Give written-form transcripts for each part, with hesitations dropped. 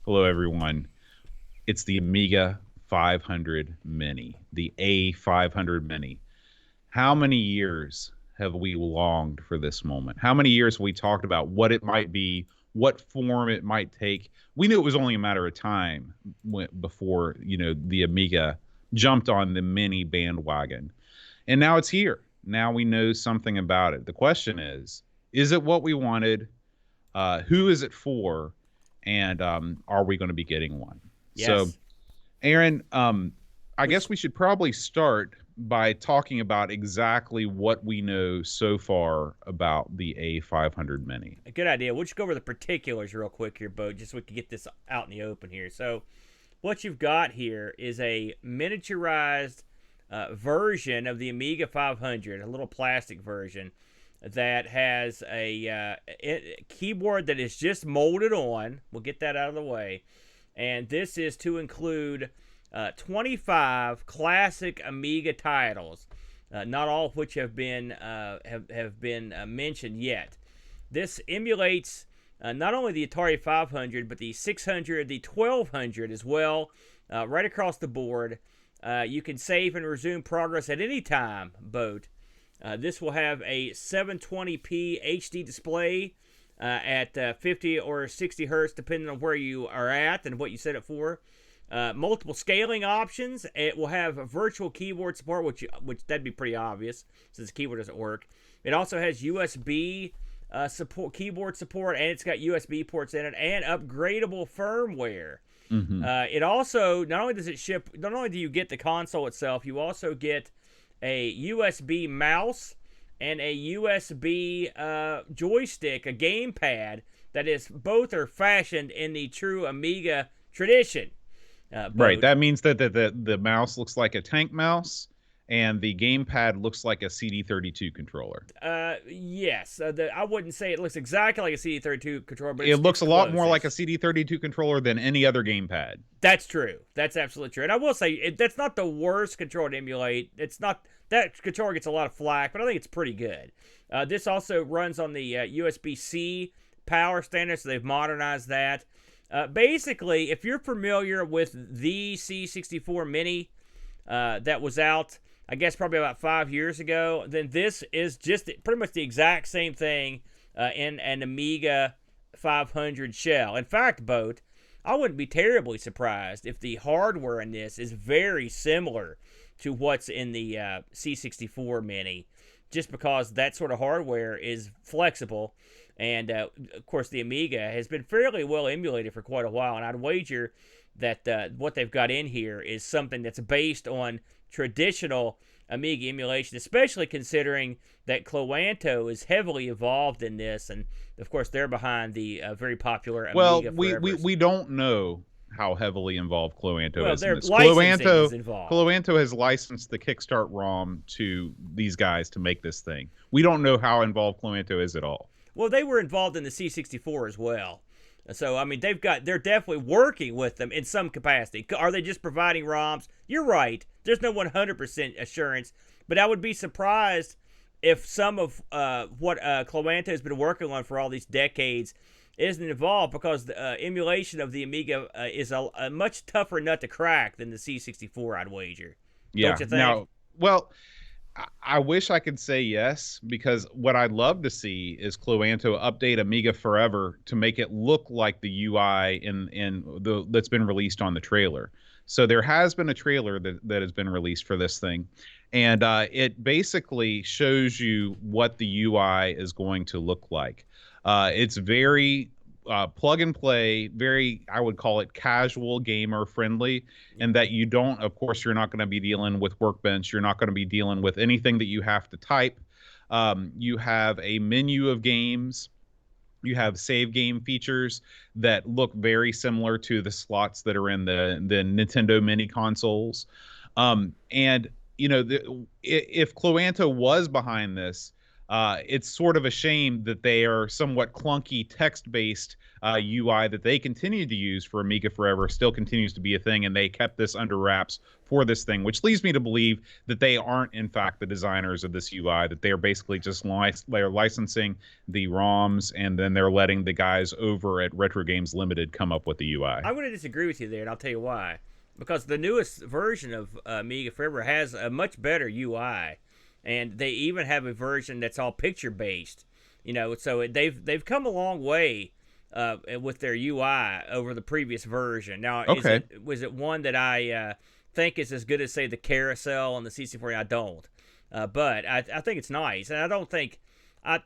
Hello, everyone. It's the Amiga 500 Mini, the A500 Mini. How many years have we longed for this moment? How many years have we talked about what it might be, what form it might take? We knew it was only a matter of time before, the Amiga jumped on the Mini bandwagon. And now it's here. Now we know something about it. The question is it what we wanted? Who is it for? And are we going to be getting one? So, Yes. Aaron, I We guess sh- we should probably start by talking about exactly what we know so far about the A500 Mini. a good idea. We'll just go over the particulars real quick here, Bo, just so we can get this out in the open here. So, what you've got here is a miniaturized version of the Amiga 500, a little plastic version that has a keyboard that is just molded on. We'll get that out of the way. And this is to include 25 classic Amiga titles, not all of which have been mentioned yet. This emulates not only the Atari 500 but the 600, the 1200 as well, right across the board. You can save and resume progress at any time. Boat. This will have a 720p HD display at 50 or 60 hertz, depending on where you are at and what you set it for. Multiple scaling options. It will have virtual keyboard support, which that'd be pretty obvious since the keyboard doesn't work. It also has USB support, keyboard support, and it's got USB ports in it and upgradable firmware. Mm-hmm. It also not only does it ship, not only do you get the console itself, you also get a USB mouse and a USB joystick, a gamepad that is both are fashioned in the true Amiga tradition. Right. Boat. That means that the mouse looks like a tank mouse and the gamepad looks like a CD32 controller. Yes. I wouldn't say it looks exactly like a CD32 controller, but It it's looks a lot more like a close-ish. CD32 controller than any other gamepad. That's true. That's absolutely true. And I will say that's not the worst controller to emulate. It's not that controller gets a lot of flack, but I think it's pretty good. This also runs on the USB-C power standard, so they've modernized that. Basically, if you're familiar with the C64 Mini that was out, I guess probably about 5 years ago, then this is just pretty much the exact same thing in an Amiga 500 shell. In fact, Boat, I wouldn't be terribly surprised if the hardware in this is very similar to what's in the C64 Mini, just because that sort of hardware is flexible. And of course, the Amiga has been fairly well emulated for quite a while, and I'd wager that what they've got in here is something that's based on traditional Amiga emulation, especially considering that Cloanto is heavily involved in this, and of course they're behind the very popular Well, Amiga we, we, Forever. we don't know how heavily involved Cloanto Well, is in their this. licensing is involved. Cloanto has licensed the Kickstart ROM to these guys to make this thing. We don't know how involved Cloanto is at all. Well, they were involved in the C64 as well. So I mean, they're definitely working with them in some capacity. Are they just providing ROMs? You're right. There's no 100% assurance, but I would be surprised if some of what Cloanto has been working on for all these decades isn't involved, because the emulation of the Amiga is a much tougher nut to crack than the C64, I'd wager. Yeah. Don't you think? Now, well, I wish I could say yes, because what I'd love to see is Cloanto update Amiga Forever to make it look like the UI that's been released on the trailer. So there has been a trailer that has been released for this thing, and it basically shows you what the UI is going to look like. It's very plug and play, very, I would call it casual gamer friendly, and that you don't, of course, you're not going to be dealing with Workbench. You're not going to be dealing with anything that you have to type. You have a menu of games. You have save game features that look very similar to the slots that are in the Nintendo mini consoles. And if Cloanto was behind this, It's sort of a shame that they are somewhat clunky text-based UI that they continue to use for Amiga Forever still continues to be a thing, and they kept this under wraps for this thing, which leads me to believe that they aren't, in fact, the designers of this UI, that they are basically just they're licensing the ROMs, and then they're letting the guys over at Retro Games Limited come up with the UI. I'm going to disagree with you there, and I'll tell you why. Because the newest version of Amiga Forever has a much better UI, and they even have a version that's all picture based. So they've come a long way with their UI over the previous version. Now, Okay. was it one that I think is as good as, say, the carousel on the C64? I don't, but I think it's nice, and I don't think. I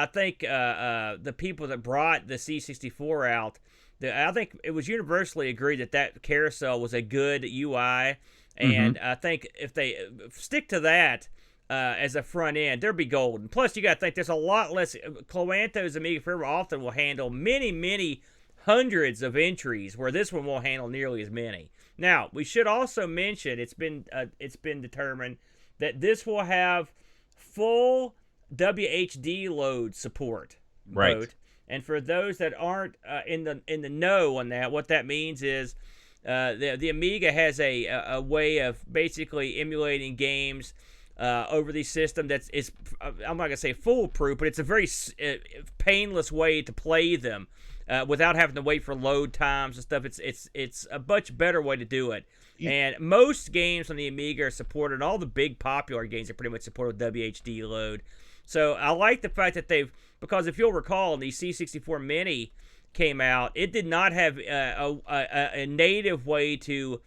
think the people that brought the C64 out, I think it was universally agreed that carousel was a good UI, and I think if they stick to that as a front end, they'll be golden. Plus, you got to think there's a lot less. Cloanto's Amiga Forever often will handle many, many hundreds of entries, where this one won't handle nearly as many. Now, we should also mention it's been determined that this will have full WHDLoad support. Right. Boat. And for those that aren't in the know on that, what that means is the Amiga has a way of basically emulating games over the system that's I'm not gonna say foolproof, but it's a very painless way to play them without having to wait for load times and stuff. It's a much better way to do it. And most games on the Amiga are supported. All the big popular games are pretty much supported with WHDLoad. So I like the fact that because if you'll recall, when the C64 Mini came out, it did not have a native way to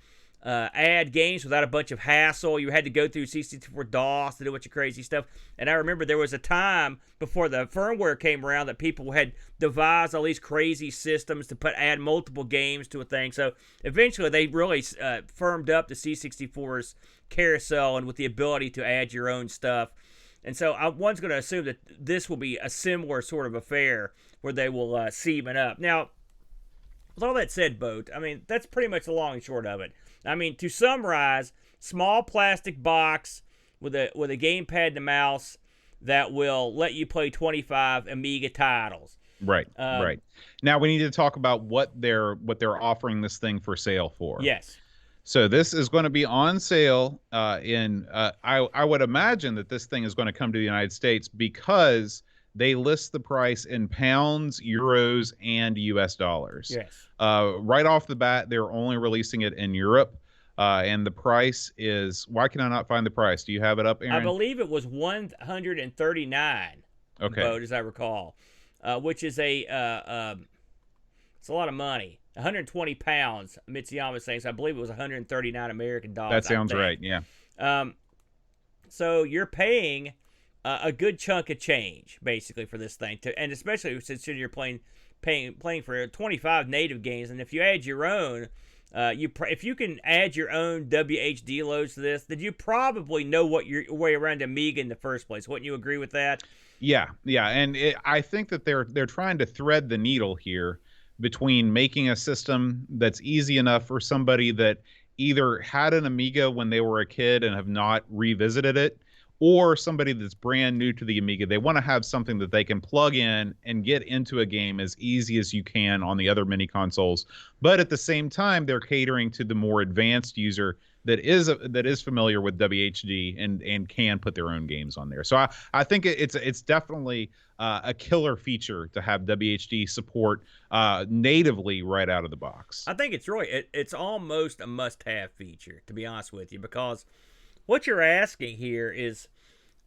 add games without a bunch of hassle. You had to go through C64 DOS to do a bunch of crazy stuff. And I remember there was a time before the firmware came around that people had devised all these crazy systems to add multiple games to a thing. So eventually they really firmed up the C64's carousel and with the ability to add your one's stuff. And so one's going to assume that this will be a similar sort of affair where they will seam up. Now, with all that said, Boat, I mean, that's pretty much the long and short of it. I mean, to summarize, small plastic box with a gamepad and a mouse that will let you play 25 Amiga titles. Right, right. Now we need to talk about what they're offering this thing for sale for. Yes. So this is going to be on sale I would imagine that this thing is going to come to the United States because they list the price in pounds, euros, and US dollars. Yes. Right off the bat, they're only releasing it in Europe. And the price is, why can I not find the price? Do you have it up, Aaron? I believe it was $139. Okay. Boat, as I recall, which is it's a lot of money. 120 pounds, Mitsuyama saying. So I believe it was 139 American dollars. That sounds right, yeah. So you're paying a good chunk of change, basically, for this thing. And especially since you're playing for 25 native games. And if you add your own, if you can add your own WHD loads to this, then you probably know your way around Amiga in the first place. Wouldn't you agree with that? Yeah. And I think that they're trying to thread the needle here between making a system that's easy enough for somebody that either had an Amiga when they were a kid and have not revisited it, or somebody that's brand new to the Amiga. They want to have something that they can plug in and get into a game as easy as you can on the other mini consoles. But at the same time, they're catering to the more advanced user that is familiar with WHD and can put their own games on there. So I think it's definitely a killer feature to have WHD support natively right out of the box. I think it's almost a must-have feature, to be honest with you, because what you're asking here is,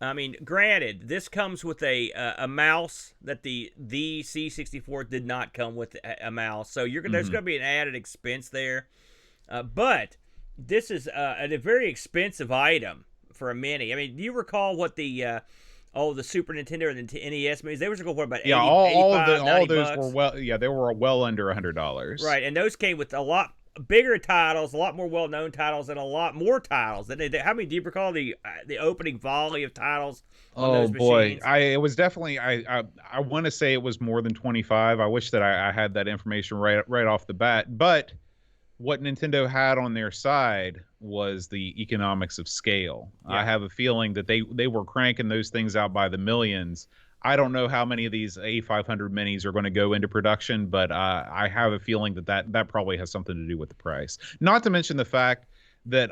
I mean, granted, this comes with a mouse that the C64 did not come with a mouse, so there's going to be an added expense there, but this is a very expensive item for a Mini. I mean, do you recall what the Super Nintendo and the NES minis? They were going for about $80, all of those bucks. they were well under $100. Right, and those came with a lot bigger titles, a lot more well-known titles, and a lot more titles. How many do you recall the opening volley of titles on those machines? It was definitely I want to say it was more than 25. I wish that I had that information right off the bat, but what Nintendo had on their side was the economics of scale. I Yeah. have a feeling that they were cranking those things out by the millions. I don't know how many of these A500 minis are going to go into production, but I have a feeling that probably has something to do with the price. Not to mention the fact that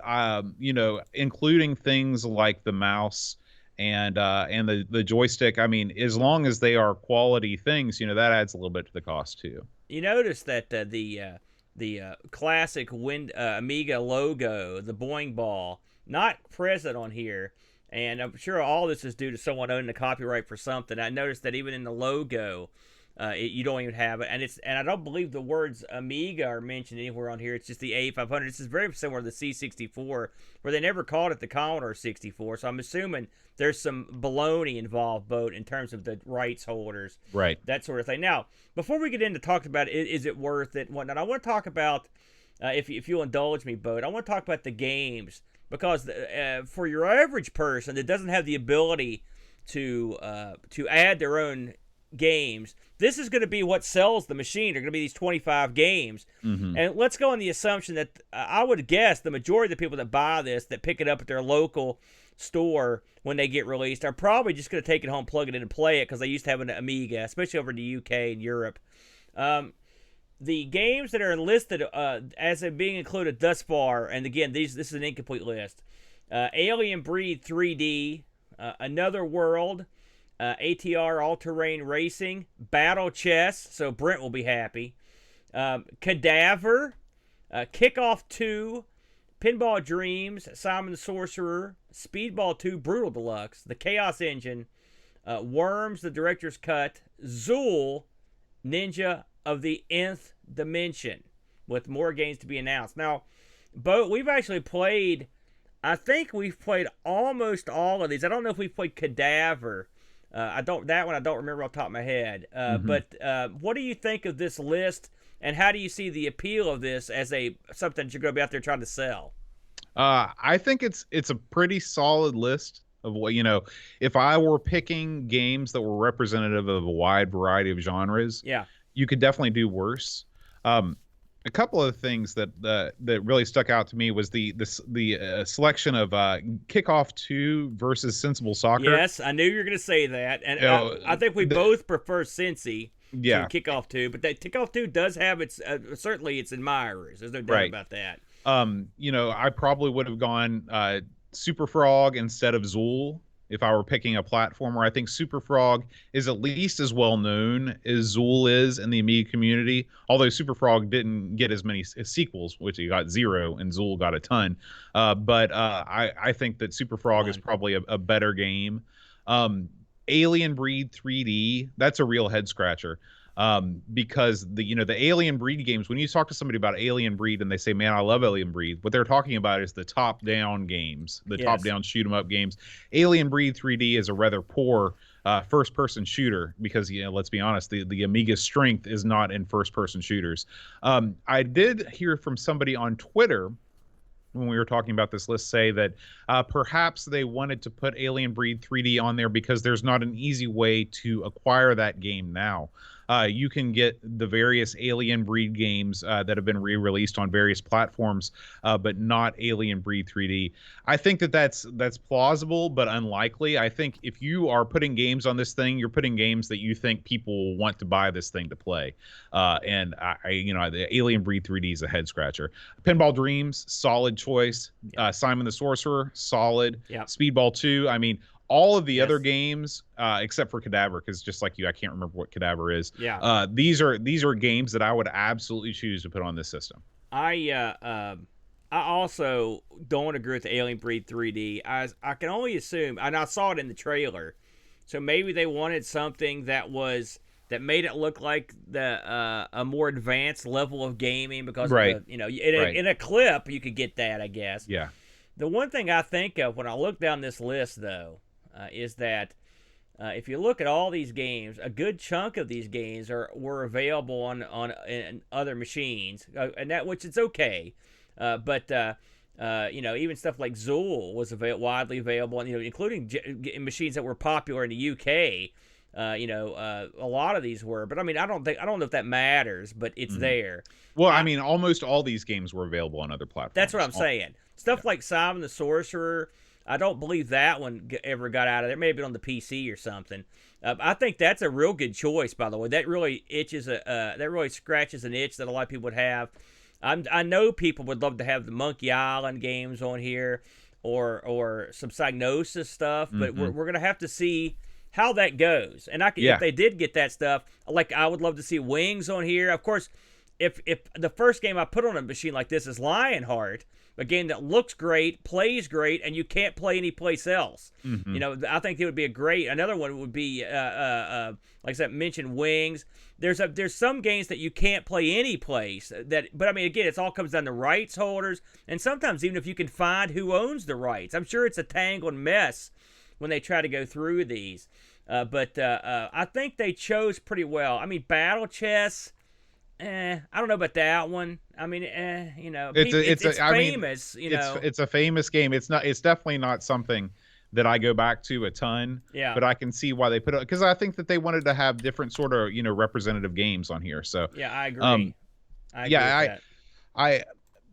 including things like the mouse and the joystick. I mean, as long as they are quality things, that adds a little bit to the cost too. You notice that the classic Amiga logo, the Boing Ball, not present on here. And I'm sure all this is due to someone owning the copyright for something. I noticed that even in the logo, you don't even have it, and I don't believe the words Amiga are mentioned anywhere on here. It's just the A500. This is very similar to the C64, where they never called it the Commodore 64. So I'm assuming there's some baloney involved, both in terms of the rights holders, Right. that sort of thing. Now, before we get into talking about is it worth it and whatnot, I want to talk about, if you'll indulge me, Bo, I want to talk about the games, because for your average person that doesn't have the ability to add their own games, this is going to be what sells the machine. They're going to be these 25 games. Mm-hmm. And let's go on the assumption that I would guess the majority of the people that buy this, that pick it up at their local store when they get released, are probably just going to take it home, plug it in, and play it, because they used to have an Amiga, especially over in the UK and Europe. The games that are listed as being included thus far, and again, this is an incomplete list: Alien Breed 3D, Another World, ATR All-Terrain Racing, Battle Chess, so Brent will be happy, Cadaver, Kickoff 2, Pinball Dreams, Simon the Sorcerer, Speedball 2 Brutal Deluxe, The Chaos Engine, Worms, The Director's Cut, Zool, Ninja of the Nth Dimension, with more games to be announced. Now, Bo, we've actually played, I think we've played almost all of these. I don't know if we've played Cadaver. I don't remember off the top of my head. Mm-hmm. But what do you think of this list, and how do you see the appeal of this as something that you're going to be out there trying to sell? I think it's a pretty solid list of what, if I were picking games that were representative of a wide variety of genres, Yeah. you could definitely do worse. A couple of things that really stuck out to me was the selection of Kickoff 2 versus Sensible Soccer. Yes, I knew you were going to say that, and I think we both prefer Sensi to Kickoff 2, but that Kickoff 2 does have its certainly its admirers. There's no doubt about that. I probably would have gone Super Frog instead of Zool if I were picking a platformer. I think Super Frog is at least as well known as Zool is in the Amiga community, although Super Frog didn't get as many sequels, which he got 0, and Zool got a ton. But I think that Super Frog is probably a better game. Alien Breed 3D, that's a real head scratcher. Because the Alien Breed games, when you talk to somebody about Alien Breed and they say, man, I love Alien Breed, what they're talking about is the top-down games, the top-down shoot-'em-up games. Alien Breed 3D is a rather poor first-person shooter because, let's be honest, the Amiga's strength is not in first-person shooters. I did hear from somebody on Twitter when we were talking about this list say that perhaps they wanted to put Alien Breed 3D on there because there's not an easy way to acquire that game now. You can get the various Alien Breed games that have been re-released on various platforms, but not Alien Breed 3D. I think that's plausible, but unlikely. I think if you are putting games on this thing, you're putting games that you think people want to buy this thing to play. And the Alien Breed 3D is a head scratcher. Pinball Dreams, solid choice. Simon the Sorcerer, solid. Speedball 2, I mean, all of the other games, except for Cadaver, because just like you, I can't remember what Cadaver is. These are games that I would absolutely choose to put on this system. I also don't agree with the Alien Breed 3D. I can only assume, and I saw it in the trailer, so maybe they wanted something that made it look like a more advanced level of gaming because of in a clip you could get that, I guess. Yeah. The one thing I think of when I look down this list, though, is that if you look at all these games, a good chunk of these games were available on other machines, and that, which it's okay. But even stuff like Zool was widely available, and including machines that were popular in the UK. A lot of these were, but I mean, I don't know if that matters, but it's Mhm. there. Well, I I, mean, almost all these games were available on other that's what platforms. I'm saying. Yeah. Stuff like Simon the Sorcerer, I don't believe that one ever got out of there. Maybe on the PC or something. I think that's a real good choice, by the way. That really that really scratches an itch that a lot of people would have. I know people would love to have the Monkey Island games on here, or some Psygnosis stuff, but Hmm. we're gonna have to see how that goes. And if Yeah. they did get that stuff, like I would love to see Wings on here. Of course, if the first game I put on a machine like this is Lionheart, a game that looks great, plays great, and you can't play any place else. Hmm. I think it would be a great. Another one would be, like I said, mentioned Wings. There's some games that you can't play any place. But I mean, again, it all comes down to rights holders, and sometimes even if you can find who owns the rights, I'm sure it's a tangled mess when they try to go through these. But I think they chose pretty well. I mean, Battle Chess. I don't know about that one. I mean, it's I mean, famous. it's a famous game. It's definitely not something that I go back to a ton, Yeah, but I can see why they put it, because I think that they wanted to have different sort of, representative games on here. So, yeah, I um, agree. I agree with yeah, that. I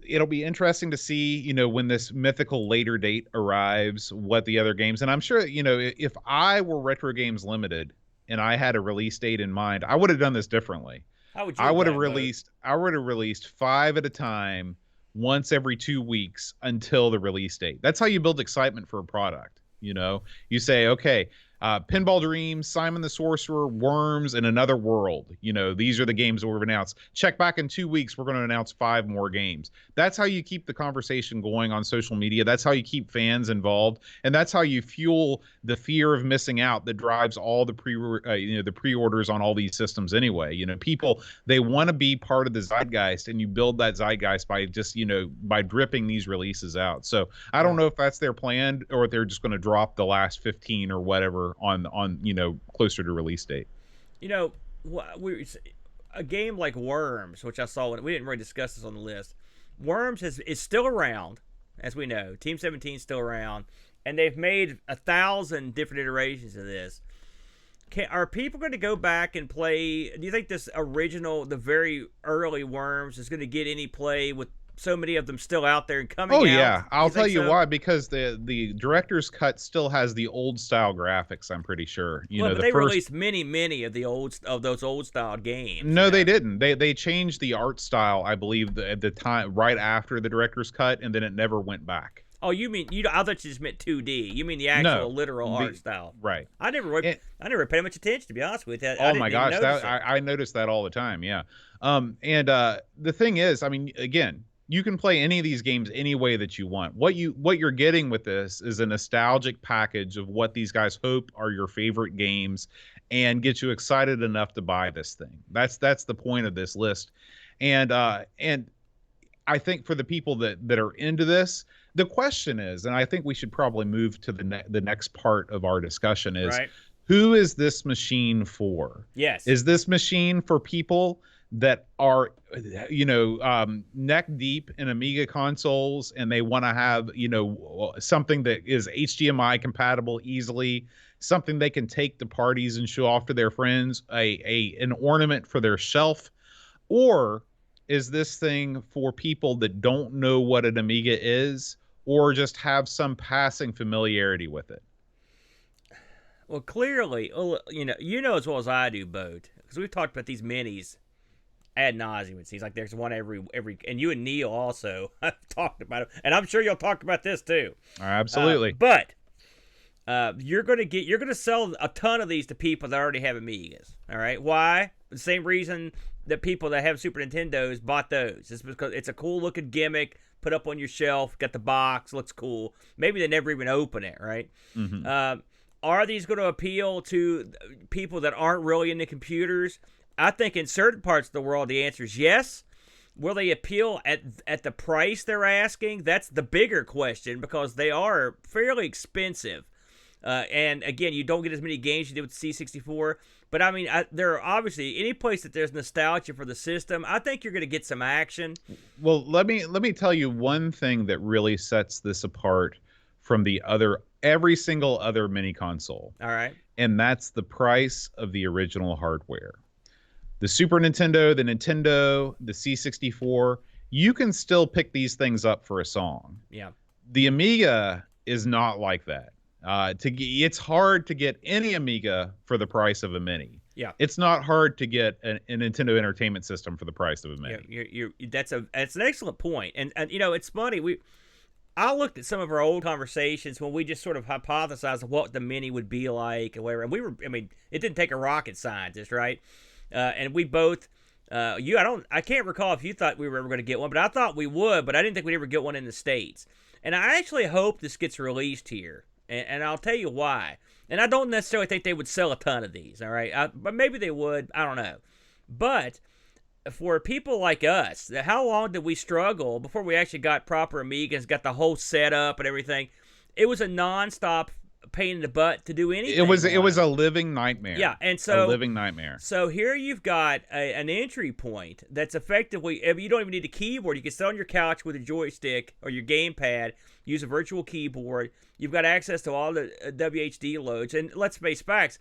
it'll be interesting to see, when this mythical later date arrives, what the other games, and I'm sure, if I were Retro Games Limited and I had a release date in mind, I would have done this differently. How would you have done it, Bo? I would have released 5 at a time, once every 2 weeks until the release date. That's how you build excitement for a product. You say, okay, Pinball Dreams, Simon the Sorcerer, Worms, and Another World. These are the games that we've announced. Check back in 2 weeks. We're going to announce 5 more games. That's how you keep the conversation going on social media. That's how you keep fans involved, and that's how you fuel the fear of missing out that drives all the the pre-orders on all these systems anyway. People, they want to be part of the zeitgeist, and you build that zeitgeist by just by dripping these releases out. So I don't Yeah. know if that's their plan, or if they're just going to drop the last 15 or whatever on closer to release date. You know, a game like Worms, which I saw when we didn't really discuss this on the list. Worms is still around, as we know. Team 17 is still around, and they've made 1,000 different iterations of this. Are people going to go back and play? Do you think this original, the very early Worms, is going to get any play with so many of them still out there and coming Oh out? yeah, I'll tell you So? why. Because the director's cut still has the old style graphics. I'm pretty sure. Well, but The they first. released many of those old style games. No, they didn't. They changed the art style, I believe, at the time right after the director's cut, and then it never went back. Oh, you mean you? I thought you just meant 2D. You mean the actual No, literal art style? right. I never paid much attention, to be honest with you. I Oh didn't my even gosh, notice that it. I noticed that all the time. Yeah. And the thing is, I mean, again, you can play any of these games any way that you want. What you're getting with this is a nostalgic package of what these guys hope are your favorite games, and get you excited enough to buy this thing. That's the point of this list. And I think for the people that are into this, the question is, and I think we should probably move to the next part of our discussion is, Right? who is this machine for? Yes. Is this machine for people that are, neck deep in Amiga consoles, and they want to have, something that is HDMI compatible easily, something they can take to parties and show off to their friends, an ornament for their shelf? Or is this thing for people that don't know what an Amiga is, or just have some passing familiarity with it? Well, clearly, you know as well as I do, Boat, because we've talked about these minis ad nauseum. It seems like there's one every, and you and Neil also have talked about it, and I'm sure you'll talk about this too. Absolutely. But you're gonna sell a ton of these to people that already have Amigas. All right, why? The same reason that people that have Super Nintendos bought those. It's because it's a cool looking gimmick. Put up on your shelf, got the box, looks cool. Maybe they never even open it, right? Mm-hmm. Are these going to appeal to people that aren't really into computers? I think in certain parts of the world, the answer is yes. Will they appeal at the price they're asking? That's the bigger question, because they are fairly expensive. And again, you don't get as many games you did with the C64. But I mean, there are obviously any place that there's nostalgia for the system. I think you're going to get some action. Well, let me tell you one thing that really sets this apart from the other every single other mini console. All right. And that's the price of the original hardware. The Super Nintendo, the C64, you can still pick these things up for a song. Yeah. The Amiga is not like that. It's hard to get any Amiga for the price of a Mini. Yeah. It's not hard to get a Nintendo Entertainment System for the price of a Mini. That's an excellent point. And it's funny. I looked at some of our old conversations when we just sort of hypothesized what the Mini would be like and whatever. And it didn't take a rocket scientist, right? And we both, I can't recall if you thought we were ever going to get one, but I thought we would, but I didn't think we'd ever get one in the States. And I actually hope this gets released here, and I'll tell you why. And I don't necessarily think they would sell a ton of these, all right? But maybe they would. I don't know. But for people like us, how long did we struggle before we actually got proper Amigas, got the whole setup and everything? It was a nonstop pain in the butt to do anything. It was a living nightmare. Yeah, and so a living nightmare. So here you've got an entry point that's effectively, you don't even need a keyboard. You can sit on your couch with a joystick or your gamepad, use a virtual keyboard. You've got access to all the WHDLoads, and let's face facts.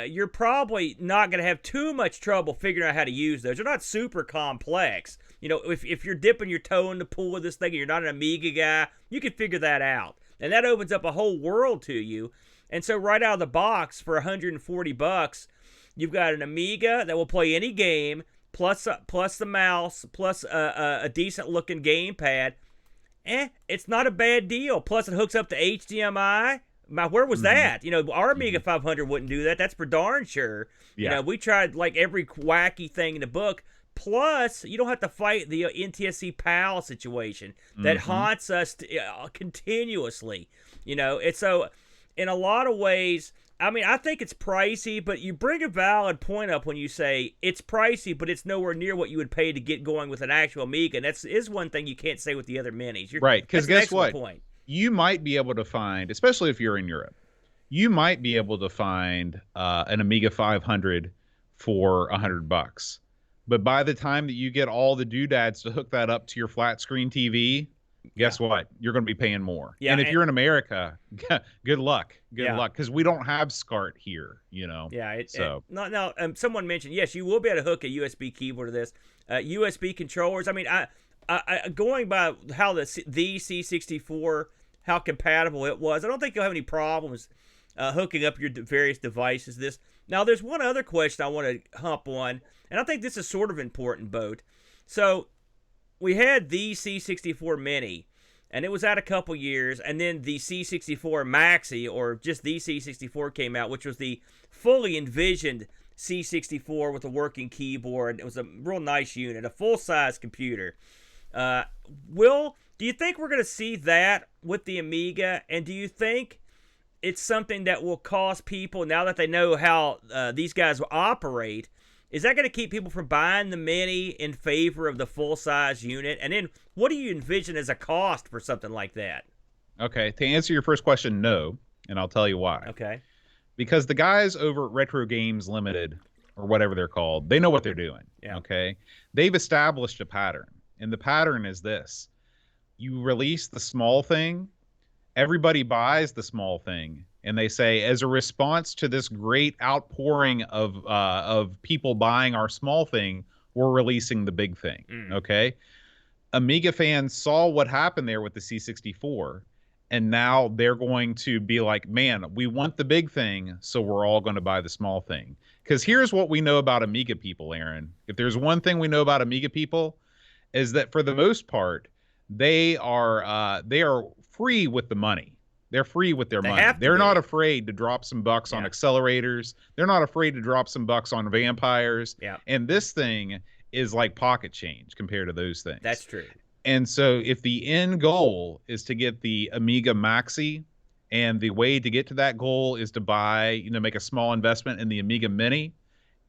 You're probably not going to have too much trouble figuring out how to use those. They're not super complex. If you're dipping your toe in the pool of this thing and you're not an Amiga guy, you can figure that out. And that opens up a whole world to you. And so right out of the box for $140, you've got an Amiga that will play any game, plus the mouse, plus a decent looking gamepad. It's not a bad deal. Plus it hooks up to HDMI. Where was that? Our Amiga 500 wouldn't do that. That's for darn sure. Yeah. We tried like every wacky thing in the book. Plus, you don't have to fight the NTSC PAL situation that haunts us continuously. It's so in a lot of ways. I think it's pricey, but you bring a valid point up when you say it's pricey, but it's nowhere near what you would pay to get going with an actual Amiga. And is one thing you can't say with the other minis. Right, because guess what? Point. You might be able to find, especially if you're in Europe, you might be able to find an Amiga 500 for $100. But by the time that you get all the doodads to hook that up to your flat screen TV, guess what? You're going to be paying more. Yeah, and if you're in America, good luck. Good luck, because we don't have SCART here. Yeah. So someone mentioned, yes, you will be able to hook a USB keyboard to this. USB controllers. I going by how the C64, how compatible it was, I don't think you'll have any problems hooking up your various devices to this. Now, there's one other question I want to hump on, and I think this is sort of important, Boat. So, we had the C64 Mini, and it was out a couple years, and then the C64 Maxi, or just the C64 came out, which was the fully envisioned C64 with a working keyboard. It was a real nice unit, a full-size computer. Do you think we're going to see that with the Amiga, and do you think it's something that will cause people, now that they know how these guys will operate, is that going to keep people from buying the Mini in favor of the full-size unit? And then what do you envision as a cost for something like that? Okay, to answer your first question, no, and I'll tell you why. Okay. Because the guys over at Retro Games Limited, or whatever they're called, they know what they're doing. Yeah. Okay? They've established a pattern, and the pattern is this. You release the small thing, everybody buys the small thing, and they say, as a response to this great outpouring of people buying our small thing, we're releasing the big thing. Okay? Amiga fans saw what happened there with the C64, and now they're going to be like, man, we want the big thing, so we're all going to buy the small thing. Because here's what we know about Amiga people, Aaron. If there's one thing we know about Amiga people, is that for the most part, they are free with the money. They're free with their money. They're not afraid to drop some bucks on accelerators. They're not afraid to drop some bucks on vampires. Yeah. And this thing is like pocket change compared to those things. That's true. And so if the end goal is to get the Amiga Maxi, and the way to get to that goal is to buy, make a small investment in the Amiga Mini,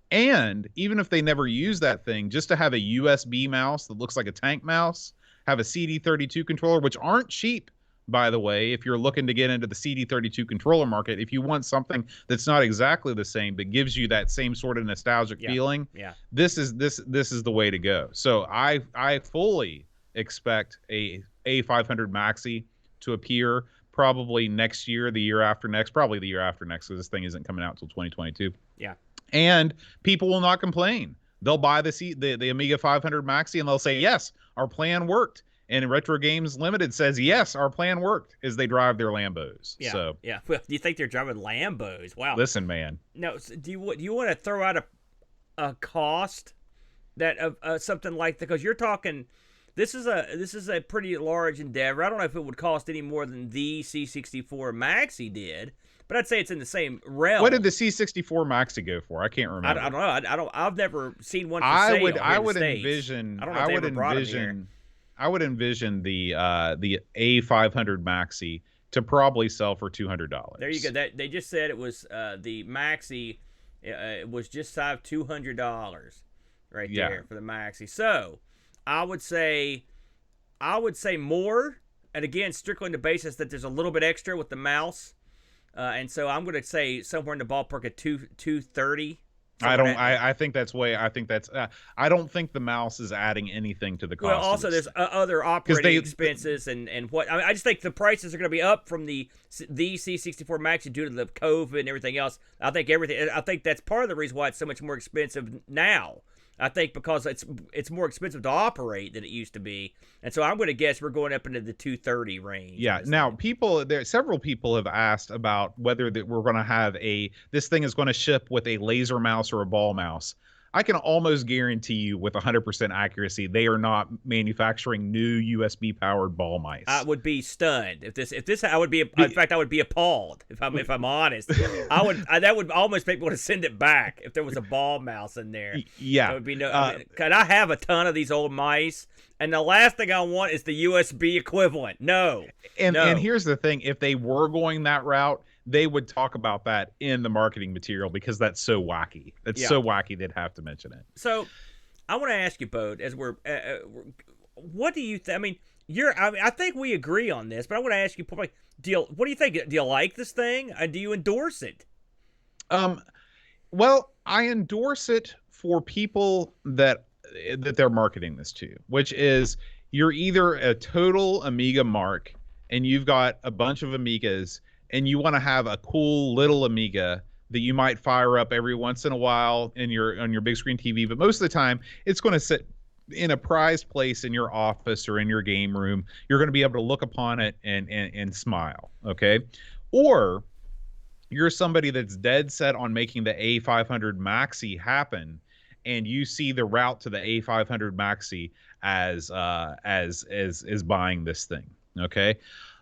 and even if they never use that thing, just to have a USB mouse that looks like a tank mouse, have a CD32 controller, which aren't cheap, by the way, if you're looking to get into the CD32 controller market. If you want something that's not exactly the same but gives you that same sort of nostalgic feeling, this is the way to go. So I fully expect a A500 Maxi to appear probably next year, the year after next, probably the year after next, because this thing isn't coming out until 2022. Yeah. And people will not complain. They'll buy the Amiga 500 Maxi and they'll say, yes, our plan worked. And Retro Games Limited says, yes, our plan worked, as they drive their Lambos. Yeah. So, yeah. Well, do you think they're driving Lambos? Wow. listen, man. No. So do you want to throw out a cost that of something like that? Because you're talking. This is a pretty large endeavor. I don't know if it would cost any more than the C64 Maxi did, but I'd say it's in the same realm. What did the C64 Maxi go for? I can't remember. I don't know. I've never seen one for sale. I would envision. I would envision the A500 Maxi to probably sell for $200. There you go. That they just said it was the Maxi. It was just $200 right there for the Maxi. So I would say more. And again, strictly on the basis that there's a little bit extra with the mouse. And so I'm going to say somewhere in the ballpark of $230. I think that's way. I think that's. I don't think the mouse is adding anything to the cost. Well, also there's other operating expenses and what. I just think the prices are going to be up from the C64 Maxi due to the COVID and everything else. I think that's part of the reason why it's so much more expensive now. I think because it's more expensive to operate than it used to be, and so I'm going to guess we're going up into the $230 range. Yeah. Now, several people have asked about whether that we're going to have this thing is going to ship with a laser mouse or a ball mouse. I can almost guarantee you with 100% accuracy they are not manufacturing new USB powered ball mice. I would be stunned if this I would be in fact I would be appalled if I'm honest. That would almost make me want to send it back if there was a ball mouse in there. Yeah. There would be no I have a ton of these old mice and the last thing I want is the USB equivalent. No. And here's the thing, if they were going that route, they would talk about that in the marketing material because that's so wacky. It's so wacky they'd have to mention it. So, I want to ask you both as we're, what do you think? I mean, I think we agree on this, but I want to ask you, what do you think? Do you like this thing? Do you endorse it? Well, I endorse it for people that they're marketing this to, which is you're either a total Amiga mark and you've got a bunch of Amigas and you want to have a cool little Amiga that you might fire up every once in a while on your big screen TV, but most of the time it's going to sit in a prized place in your office or in your game room. You're going to be able to look upon it and smile, okay? Or you're somebody that's dead set on making the A500 Maxi happen, and you see the route to the A500 Maxi as buying this thing, okay?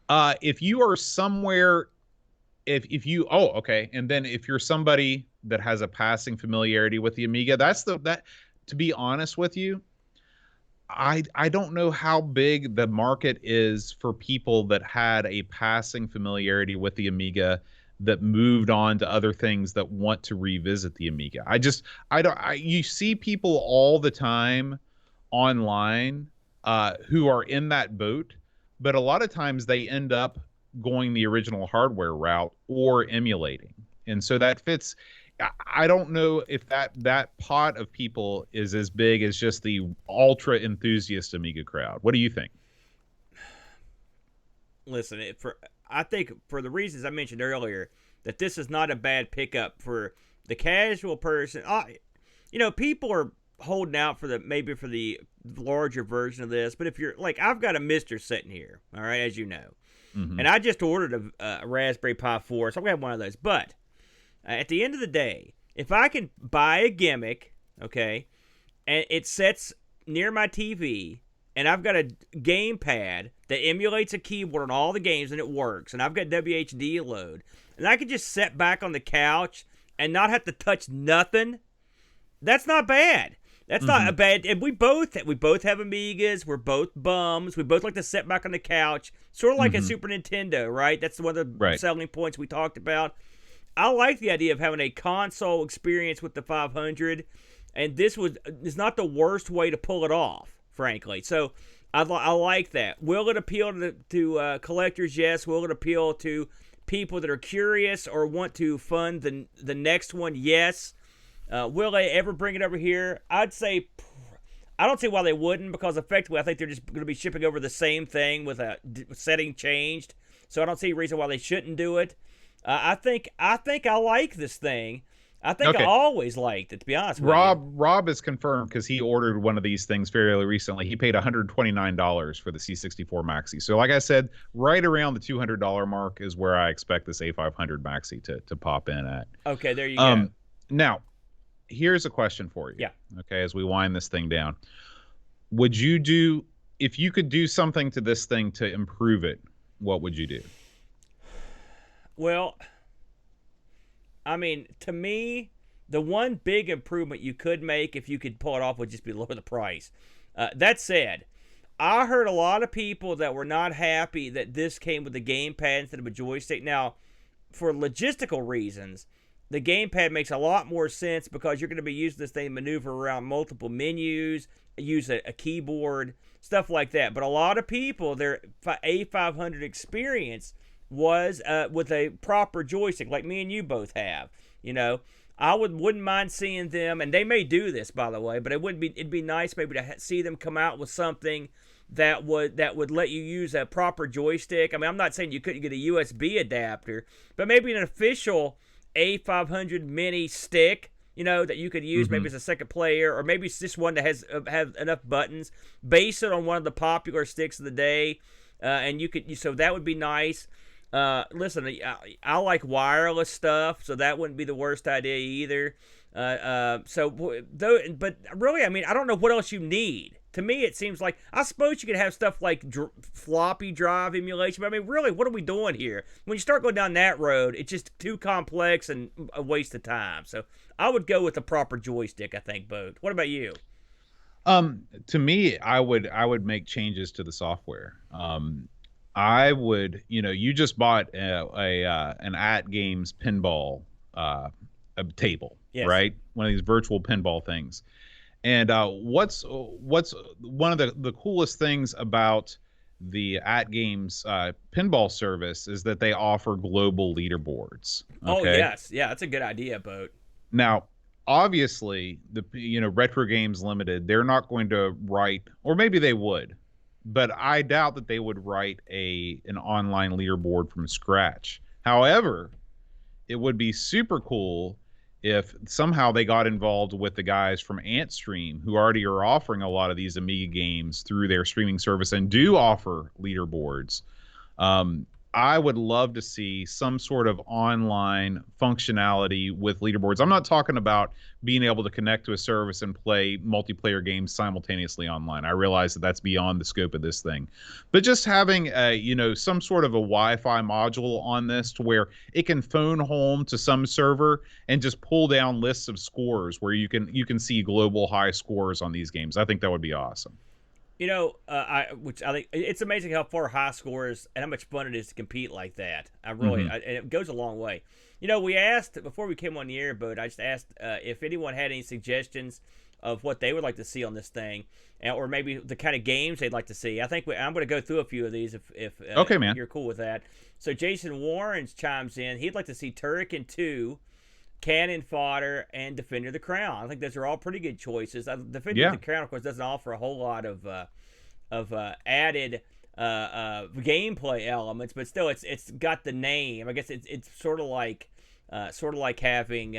If you are somewhere, and then if you're somebody that has a passing familiarity with the Amiga, to be honest with you, I don't know how big the market is for people that had a passing familiarity with the Amiga that moved on to other things that want to revisit the Amiga. You see people all the time online who are in that boat, but a lot of times they end up going the original hardware route or emulating. And so that fits. I don't know if that pot of people is as big as just the ultra enthusiast Amiga crowd. What do you think? Listen, I think for the reasons I mentioned earlier, that this is not a bad pickup for the casual person. People are holding out for the larger version of this, but if you're like, I've got a Mister sitting here, all right, as you know, and I just ordered a Raspberry Pi 4, so I'm gonna have one of those. But at the end of the day, if I can buy a gimmick, okay, and it sits near my TV, and I've got a gamepad that emulates a keyboard on all the games and it works, and I've got WHDLoad, and I can just sit back on the couch and not have to touch nothing, that's not bad. That's not a bad. And we both have Amigas. We're both bums. We both like to sit back on the couch, sort of like a Super Nintendo, right? That's one of the selling points we talked about. I like the idea of having a console experience with the 500, and this is not the worst way to pull it off, frankly. So I like that. Will it appeal to collectors? Yes. Will it appeal to people that are curious or want to fund the next one? Yes. Will they ever bring it over here? I'd say I don't see why they wouldn't, because effectively I think they're just going to be shipping over the same thing with a setting changed. so I don't see a reason why they shouldn't do it. I think I like this thing. I think I Okay. always liked it, to be honest with you. Rob is confirmed because he ordered one of these things fairly recently. He paid $129 for the C64 Maxi. So like I said, right around the $200 mark is where I expect this A500 Maxi to pop in at. Okay, there you go. Now, here's a question for you. Yeah. Okay, as we wind this thing down. Would you do, if you could do something to this thing to improve it, what would you do? Well, I mean, to me, the one big improvement you could make if you could pull it off would just be lower the price. That said, I heard a lot of people that were not happy that this came with a gamepad instead of a joystick. Now, for logistical reasons, the gamepad makes a lot more sense because you're going to be using this thing to maneuver around multiple menus, use a keyboard, stuff like that. But a lot of people, their A500 experience was with a proper joystick, like me and you both have. You know, I wouldn't mind seeing them, and they may do this, by the way, but it'd be nice maybe to see them come out with something that would let you use a proper joystick. I mean, I'm not saying you couldn't get a USB adapter, but maybe an official A500 Mini stick, you know, that you could use maybe as a second player, or maybe it's just one that has have enough buttons. Base it on one of the popular sticks of the day, and so that would be nice. Listen, I like wireless stuff, so that wouldn't be the worst idea either. But really, I mean, I don't know what else you need. To me, it seems like, I suppose you could have stuff like floppy drive emulation, but I mean, really, what are we doing here? When you start going down that road, it's just too complex and a waste of time. So I would go with the proper joystick, I think, both. What about you? To me, I would make changes to the software. I would, you just bought an At Games pinball a table, Yes. right? One of these virtual pinball things. And what's one of the coolest things about the At Games pinball service is that they offer global leaderboards. Oh, Okay. yes. Yeah, that's a good idea, Boat. Now, obviously, Retro Games Limited, they're not going to write, or maybe they would, but I doubt that they would write an online leaderboard from scratch. However, it would be super cool if somehow they got involved with the guys from AntStream, who already are offering a lot of these Amiga games through their streaming service and do offer leaderboards. I would love to see some sort of online functionality with leaderboards. I'm not talking about being able to connect to a service and play multiplayer games simultaneously online. I realize that that's beyond the scope of this thing. But just having some sort of a Wi-Fi module on this to where it can phone home to some server and just pull down lists of scores where you can see global high scores on these games. I think that would be awesome. Which I think it's amazing how far high scores and how much fun it is to compete like that. And it goes a long way. We asked before we came on the air, but I just asked if anyone had any suggestions of what they would like to see on this thing, or maybe the kind of games they'd like to see. I think I'm going to go through a few of these if okay, man, you're cool with that. So Jason Warren chimes in. He'd like to see Turrican 2, Cannon Fodder, and Defender of the Crown. I think those are all pretty good choices. Defender of the Crown, of course, doesn't offer a whole lot of added gameplay elements, but still, it's got the name. I guess it's sort of like having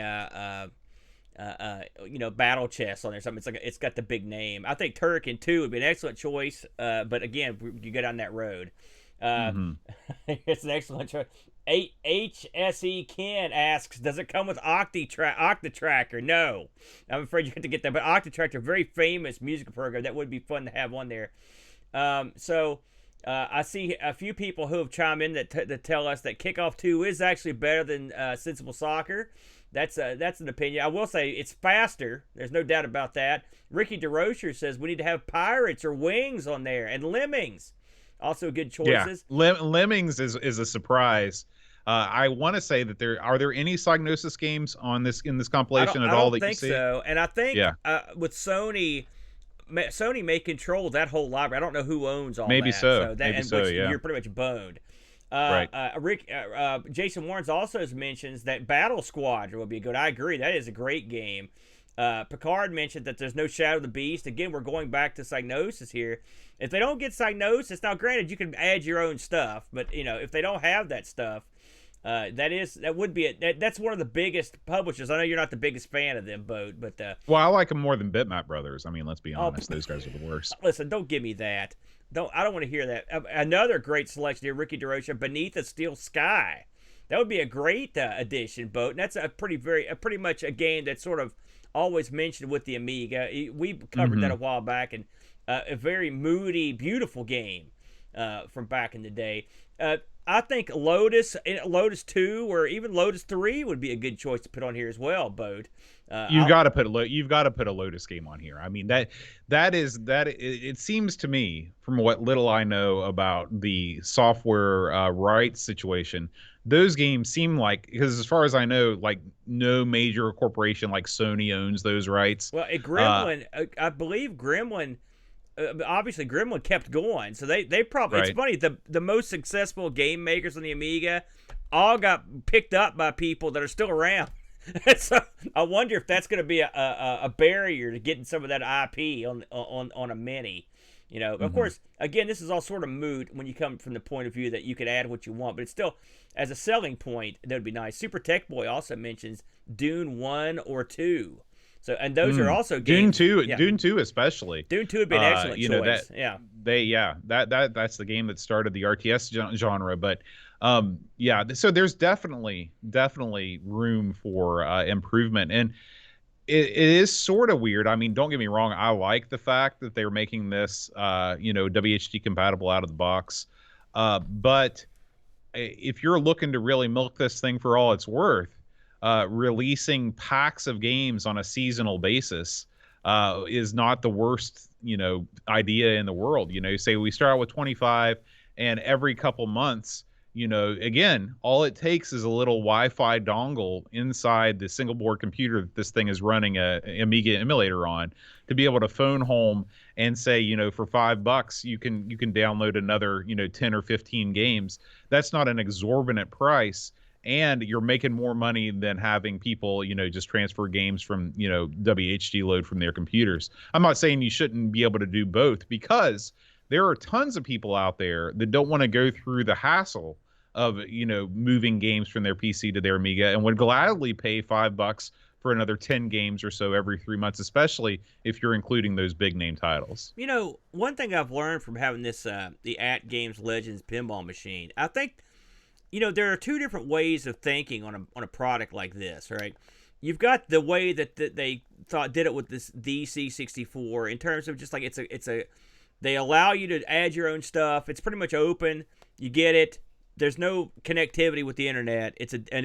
battle chess on there or something. It's got the big name. I think Turrican 2 would be an excellent choice, but again, you go down that road. It's an excellent choice. HSE Ken asks, does it come with Octatracker? No. I'm afraid you have to get that. But Octatracker, very famous music program. That would be fun to have on there. I see a few people who have chimed in that tell us that Kickoff 2 is actually better than Sensible Soccer. That's an opinion. I will say it's faster. There's no doubt about that. Ricky DeRocher says we need to have Pirates or Wings on there, and Lemmings. Also good choices. Yeah, Lemmings is a surprise. I want to say that are there any Psygnosis games in this compilation at all that you see? I don't think so. And I think with Sony may control that whole library. I don't know who owns all Maybe that. So. Maybe so. Yeah. You're pretty much boned. Right. Jason Warrens also mentions that Battle Squadron would be good. I agree. That is a great game. Picard mentioned that there's no Shadow of the Beast. Again, we're going back to Psygnosis here. If they don't get Psygnosis, now granted you can add your own stuff, but if they don't have that stuff, that's one of the biggest publishers. I know you're not the biggest fan of them, Boat, but well, I like them more than Bitmap Brothers. I mean, let's be honest, those guys are the worst. Listen, don't give me that. I don't want to hear that. Another great selection here, Ricky DeRocha, Beneath a Steel Sky. That would be a great addition, Boat. And that's pretty much a game that's sort of always mentioned with the Amiga. We covered that a while back, and a very moody, beautiful game from back in the day. I think Lotus 2 or even Lotus 3 would be a good choice to put on here as well, Bode. You've got to put a Lotus game on here. I mean, it seems to me, from what little I know about the software rights situation, those games seem like, because as far as I know, like no major corporation like Sony owns those rights. Well, Gremlin, I believe Gremlin. Obviously, Gremlin kept going, so they probably. Right. It's funny, the most successful game makers on the Amiga all got picked up by people that are still around. So I wonder if that's going to be a barrier to getting some of that IP on a Mini. Of course, again, this is all sort of moot when you come from the point of view that you could add what you want, but it's still, as a selling point, that would be nice. Super Tech Boy also mentions Dune 1 or 2. So, and those are also games. Dune 2 especially. Dune 2 would be an excellent choice. That's the game that started the RTS genre. But so there's definitely room for improvement, and it is sort of weird. I mean, don't get me wrong. I like the fact that they're making this WHD compatible out of the box, but if you're looking to really milk this thing for all it's worth, releasing packs of games on a seasonal basis is not the worst, idea in the world. Say we start out with 25, and every couple months, again, all it takes is a little Wi-Fi dongle inside the single board computer that this thing is running a Amiga emulator on to be able to phone home and say, for $5 you can download another, 10 or 15 games. That's not an exorbitant price. And you're making more money than having people, just transfer games from, WHDLoad from their computers. I'm not saying you shouldn't be able to do both, because there are tons of people out there that don't want to go through the hassle of, moving games from their PC to their Amiga and would gladly pay $5 for another 10 games or so every 3 months, especially if you're including those big name titles. One thing I've learned from having this, the At Games Legends pinball machine, I think, there are two different ways of thinking on a product like this, right? You've got the way that they did it with this DC64 in terms of just like they allow you to add your own stuff. It's pretty much open. You get it. There's no connectivity with the internet.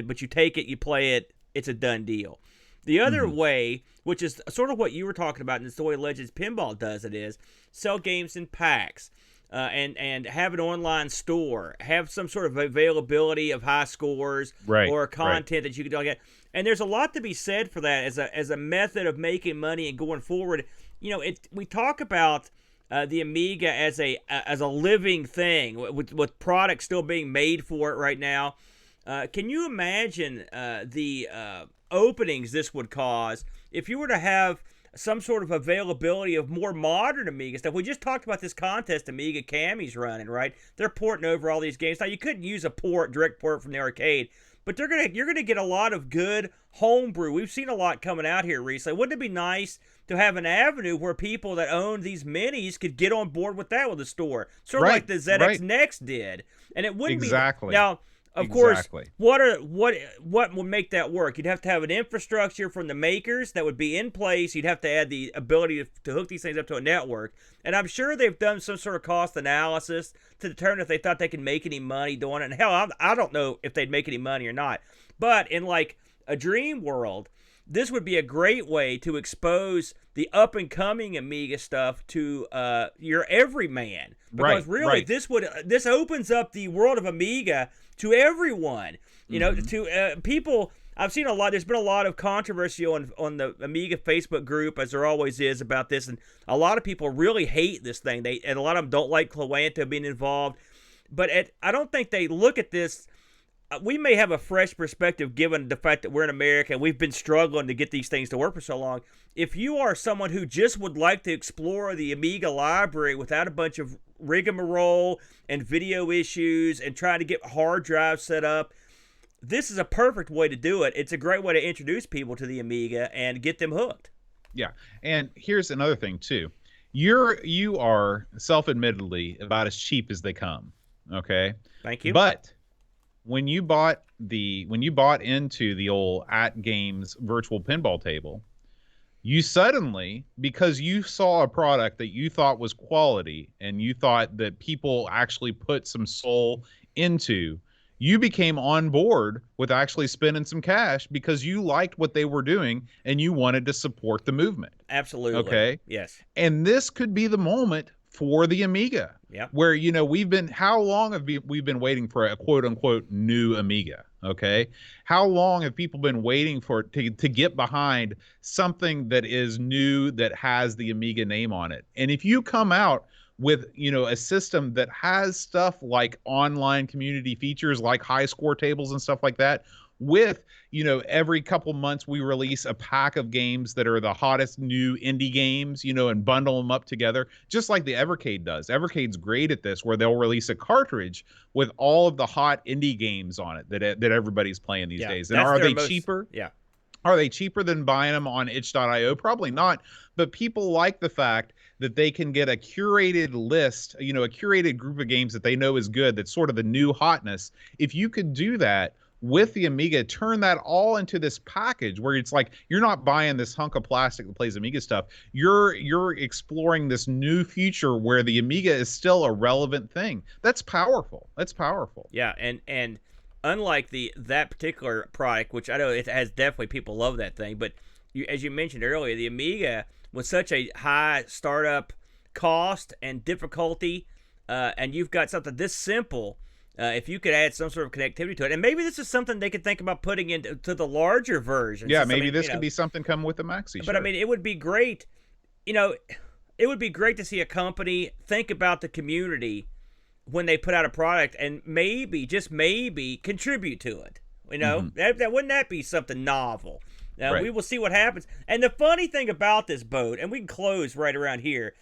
But you take it, you play it. It's a done deal. The other way, which is sort of what you were talking about, and it's the way Legends Pinball does it, is sell games in packs. And have an online store, have some sort of availability of high scores or content that you can get. And there's a lot to be said for that as a method of making money and going forward. We talk about the Amiga as a living thing with products still being made for it right now. Can you imagine the openings this would cause if you were to have some sort of availability of more modern Amiga stuff? We just talked about this contest Amiga Cammy's running, right? They're porting over all these games. Now, you couldn't use a direct port from the arcade, but you're gonna get a lot of good homebrew. We've seen a lot coming out here recently. Wouldn't it be nice to have an avenue where people that own these minis could get on board with that with the store, sort of like the ZX Next did? And it wouldn't be now. Of course, what would make that work? You'd have to have an infrastructure from the makers that would be in place. You'd have to add the ability to hook these things up to a network. And I'm sure they've done some sort of cost analysis to determine if they thought they could make any money doing it. And hell, I don't know if they'd make any money or not. But in like a dream world, this would be a great way to expose the up-and-coming Amiga stuff to your everyman. Because really, this opens up the world of Amiga to everyone. To people. I've seen a lot. There's been a lot of controversy on the Amiga Facebook group, as there always is, about this, and a lot of people really hate this thing. And a lot of them don't like Cloanto being involved. But I don't think they look at this we may have a fresh perspective given the fact that we're in America and we've been struggling to get these things to work for so long. If you are someone who just would like to explore the Amiga library without a bunch of rigmarole and video issues and trying to get hard drives set up, this is a perfect way to do it. It's a great way to introduce people to the Amiga and get them hooked. Yeah. And here's another thing too. You are self-admittedly about as cheap as they come. Okay. Thank you. But when you bought into the old At Games virtual pinball table, you suddenly, because you saw a product that you thought was quality and you thought that people actually put some soul into, you became on board with actually spending some cash because you liked what they were doing and you wanted to support the movement. Absolutely. Okay. Yes. And this could be the moment for the Amiga. Yeah. Where, how long have we been waiting for a quote unquote new Amiga? Okay. How long have people been waiting for to get behind something that is new, that has the Amiga name on it? And if you come out with, a system that has stuff like online community features, like high score tables and stuff like that, with, every couple months we release a pack of games that are the hottest new indie games, and bundle them up together, just like the Evercade does. Evercade's great at this, where they'll release a cartridge with all of the hot indie games on it that everybody's playing these days. And are they cheaper? Yeah. Are they cheaper than buying them on itch.io? Probably not. But people like the fact that they can get a curated list, a curated group of games that they know is good, that's sort of the new hotness. If you could do that with the Amiga, turn that all into this package where it's like you're not buying this hunk of plastic that plays Amiga stuff. You're exploring this new future where the Amiga is still a relevant thing. That's powerful. That's powerful. Yeah, and unlike that particular product, which I know it has definitely people love that thing, but as you mentioned earlier, the Amiga was such a high startup cost and difficulty, and you've got something this simple. If you could add some sort of connectivity to it, and maybe this is something they could think about putting into the larger version. Yeah, maybe this could be something coming with the Maxi. But sure. I mean, it would be great. It would be great to see a company think about the community when they put out a product and maybe, just maybe, contribute to it. That wouldn't that be something novel? Right. We will see what happens. And the funny thing about this boat, and we can close right around here.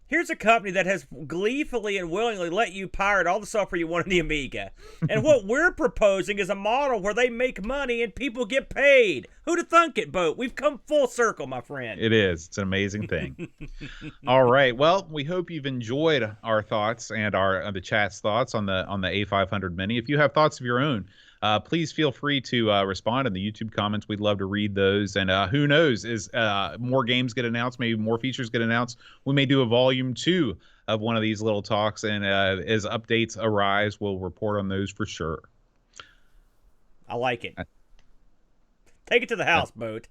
Here's a company that has gleefully and willingly let you pirate all the software you want on the Amiga. And what we're proposing is a model where they make money and people get paid. Who'd have thunk it, Boat? We've come full circle, my friend. It is. It's an amazing thing. All right. Well, we hope you've enjoyed our thoughts and the chat's thoughts on the A500 Mini. If you have thoughts of your own, please feel free to respond in the YouTube comments. We'd love to read those. And who knows, as more games get announced, maybe more features get announced, we may do a volume 2 of one of these little talks. And as updates arise, we'll report on those for sure. I like it. Take it to the house, Boat.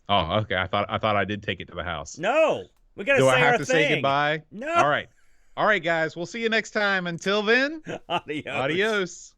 Oh, okay. I thought I did take it to the house. No, we gotta say our thing. Do I have to say goodbye? No. All right, guys. We'll see you next time. Until then, Adios. Adios.